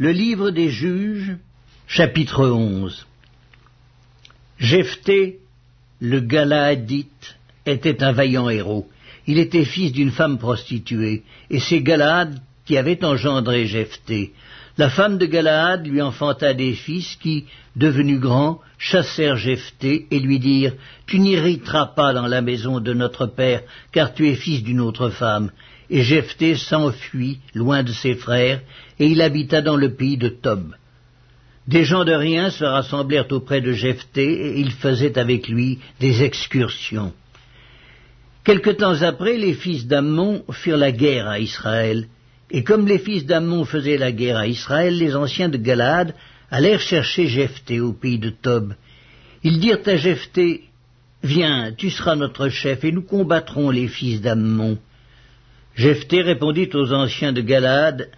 Le livre des juges, chapitre 11. Jephthé, le Galaadite, était un vaillant héros. Il était fils d'une femme prostituée, et c'est Galaad qui avait engendré Jephthé. La femme de Galaad lui enfanta des fils qui, devenus grands, chassèrent Jephthé et lui dirent « Tu n'hériteras pas dans la maison de notre père, car tu es fils d'une autre femme. » Et Jephthé s'enfuit loin de ses frères, et il habita dans le pays de Tob. Des gens de rien se rassemblèrent auprès de Jephthé, et ils faisaient avec lui des excursions. Quelque temps après, les fils d'Ammon firent la guerre à Israël. Et comme les fils d'Ammon faisaient la guerre à Israël, les anciens de Galaad allèrent chercher Jephthé au pays de Tob. Ils dirent à Jephthé, « Viens, tu seras notre chef, et nous combattrons les fils d'Ammon. » Jephthé répondit aux anciens de Galaad,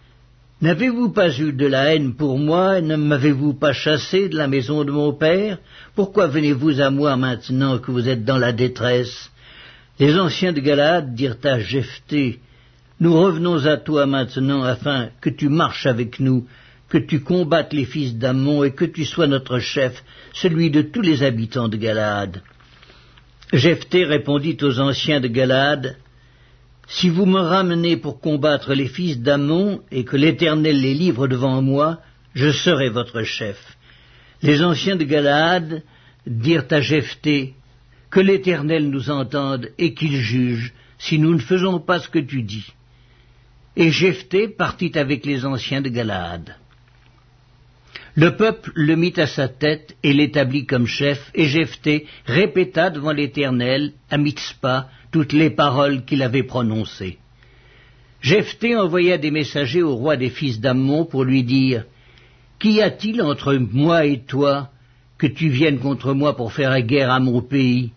« N'avez-vous pas eu de la haine pour moi, et ne m'avez-vous pas chassé de la maison de mon père? Pourquoi venez-vous à moi maintenant que vous êtes dans la détresse ?» Les anciens de Galaad dirent à Jephthé, « Nous revenons à toi maintenant afin que tu marches avec nous, que tu combattes les fils d'Ammon et que tu sois notre chef, celui de tous les habitants de Galaad. » Jephthé répondit aux anciens de Galaad, « Si vous me ramenez pour combattre les fils d'Ammon et que l'Éternel les livre devant moi, je serai votre chef. » Les anciens de Galaad dirent à Jephthé, « Que l'Éternel nous entende et qu'il juge, si nous ne faisons pas ce que tu dis. » Et Jephthé partit avec les anciens de Galaad. Le peuple le mit à sa tête et l'établit comme chef, et Jephthé répéta devant l'Éternel, à Mitzpa, toutes les paroles qu'il avait prononcées. Jephthé envoya des messagers au roi des fils d'Ammon pour lui dire, « Qu'y a-t-il entre moi et toi, que tu viennes contre moi pour faire la guerre à mon pays ?»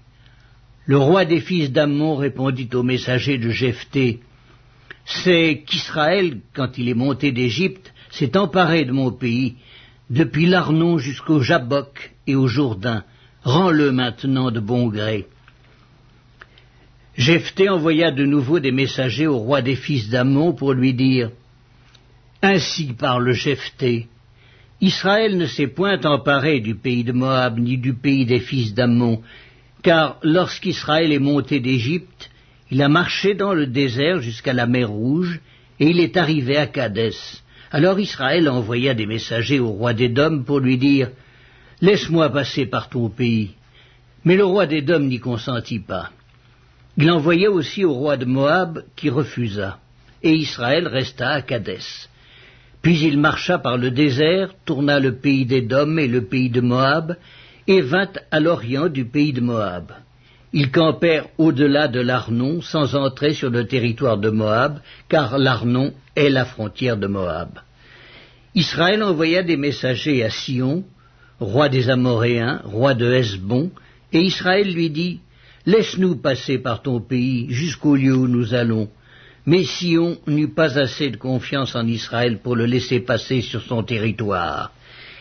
Le roi des fils d'Ammon répondit aux messagers de Jephthé, « C'est qu'Israël, quand il est monté d'Égypte, s'est emparé de mon pays, depuis l'Arnon jusqu'au Jabbok et au Jourdain. Rends-le maintenant de bon gré. » Jephthé envoya de nouveau des messagers au roi des fils d'Ammon pour lui dire, « Ainsi parle Jephthé, Israël ne s'est point emparé du pays de Moab ni du pays des fils d'Ammon, car lorsqu'Israël est monté d'Égypte, il a marché dans le désert jusqu'à la mer Rouge, et il est arrivé à Kadès. Alors Israël envoya des messagers au roi d'Édom pour lui dire, « Laisse-moi passer par ton pays. » Mais le roi d'Édom n'y consentit pas. Il envoya aussi au roi de Moab, qui refusa, et Israël resta à Kadès. Puis il marcha par le désert, tourna le pays d'Édom et le pays de Moab, et vint à l'orient du pays de Moab. Ils campèrent au-delà de l'Arnon, sans entrer sur le territoire de Moab, car l'Arnon est la frontière de Moab. Israël envoya des messagers à Sion, roi des Amoréens, roi de Hesbon, et Israël lui dit, « Laisse-nous passer par ton pays jusqu'au lieu où nous allons. » Mais Sion n'eut pas assez de confiance en Israël pour le laisser passer sur son territoire.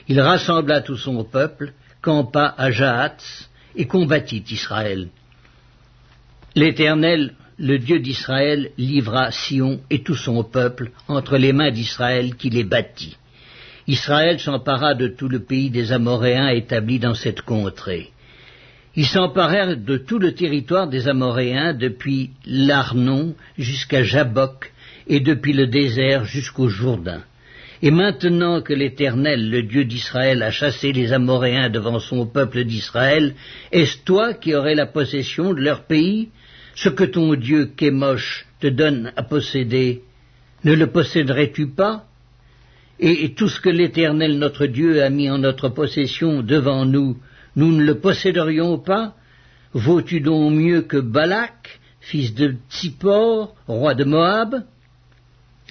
Il rassembla tout son peuple, campa à Jahatz, et combattit Israël. L'Éternel, le Dieu d'Israël, livra Sion et tout son peuple entre les mains d'Israël qui les battit. Israël s'empara de tout le pays des Amoréens établis dans cette contrée. Ils s'emparèrent de tout le territoire des Amoréens depuis l'Arnon jusqu'à Jabbok et depuis le désert jusqu'au Jourdain. Et maintenant que l'Éternel, le Dieu d'Israël, a chassé les Amoréens devant son peuple d'Israël, est-ce toi qui aurais la possession de leur pays? Ce que ton Dieu, Kémosh, te donne à posséder, ne le posséderais-tu pas? Et tout ce que l'Éternel, notre Dieu, a mis en notre possession devant nous, nous ne le posséderions pas? Vaux-tu donc mieux que Balak, fils de Tsippor, roi de Moab?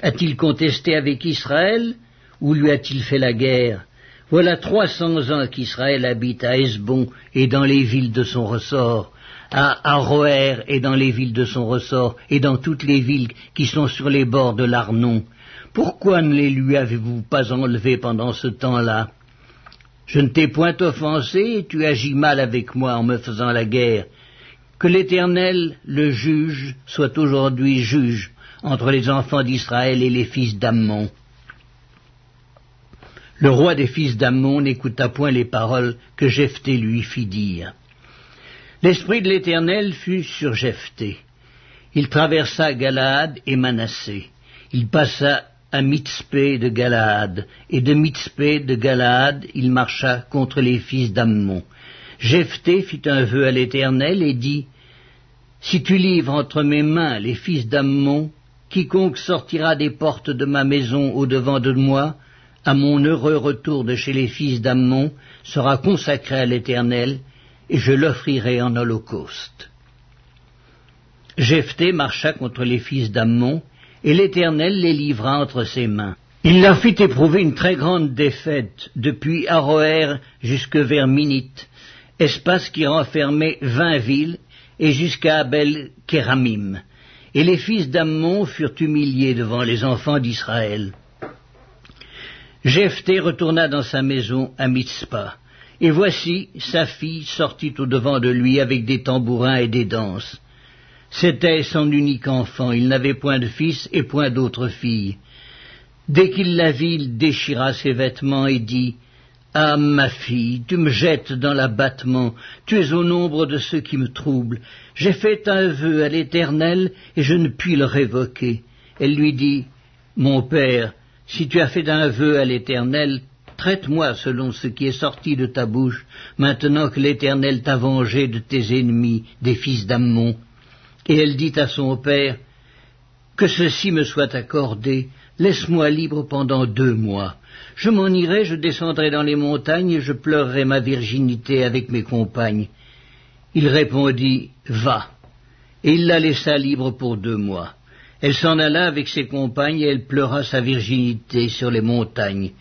A-t-il contesté avec Israël, ou lui a-t-il fait la guerre? Voilà 300 ans qu'Israël habite à Hesbon et dans les villes de son ressort, à Aroër et dans les villes de son ressort, et dans toutes les villes qui sont sur les bords de l'Arnon. Pourquoi ne les lui avez-vous pas enlevés pendant ce temps-là? Je ne t'ai point offensé, et tu agis mal avec moi en me faisant la guerre. Que l'Éternel, le juge, soit aujourd'hui juge entre les enfants d'Israël et les fils d'Ammon. Le roi des fils d'Ammon n'écouta point les paroles que Jephthé lui fit dire. L'esprit de l'Éternel fut sur Jephthé. Il traversa Galaad et Manassé. Il passa à Mitzpé de Galaad, et de Mitzpé de Galaad il marcha contre les fils d'Ammon. Jephthé fit un vœu à l'Éternel et dit, « Si tu livres entre mes mains les fils d'Ammon, quiconque sortira des portes de ma maison au-devant de moi, à mon heureux retour de chez les fils d'Ammon, sera consacré à l'Éternel, et je l'offrirai en holocauste. » Jephthé marcha contre les fils d'Ammon, et l'Éternel les livra entre ses mains. Il leur fit éprouver une très grande défaite, depuis Aroër jusque vers Minite, espace qui renfermait 20 villes, et jusqu'à Abel-Kéramim. Et les fils d'Ammon furent humiliés devant les enfants d'Israël. Jephthé retourna dans sa maison à Mitzpa, et voici sa fille sortit au-devant de lui avec des tambourins et des danses. C'était son unique enfant, il n'avait point de fils et point d'autre fille. Dès qu'il la vit, il déchira ses vêtements et dit, « Ah, ma fille, tu me jettes dans l'abattement, tu es au nombre de ceux qui me troublent. J'ai fait un vœu à l'Éternel et je ne puis le révoquer. » Elle lui dit, « Mon père, si tu as fait un vœu à l'Éternel, traite-moi selon ce qui est sorti de ta bouche, maintenant que l'Éternel t'a vengé de tes ennemis, des fils d'Ammon. » Et elle dit à son père, « Que ceci me soit accordé, laisse-moi libre pendant 2 mois. Je m'en irai, je descendrai dans les montagnes et je pleurerai ma virginité avec mes compagnes. » Il répondit, « Va. » Et il la laissa libre pour 2 mois. Elle s'en alla avec ses compagnes et elle pleura sa virginité sur les montagnes.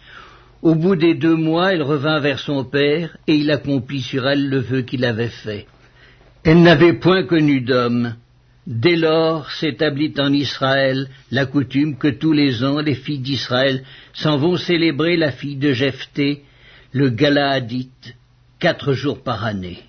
Au bout des 2 mois, elle revint vers son père et il accomplit sur elle le vœu qu'il avait fait. Elle n'avait point connu d'homme. Dès lors s'établit en Israël la coutume que tous les ans les filles d'Israël s'en vont célébrer la fille de Jephthé, le Galaadite, 4 jours par année.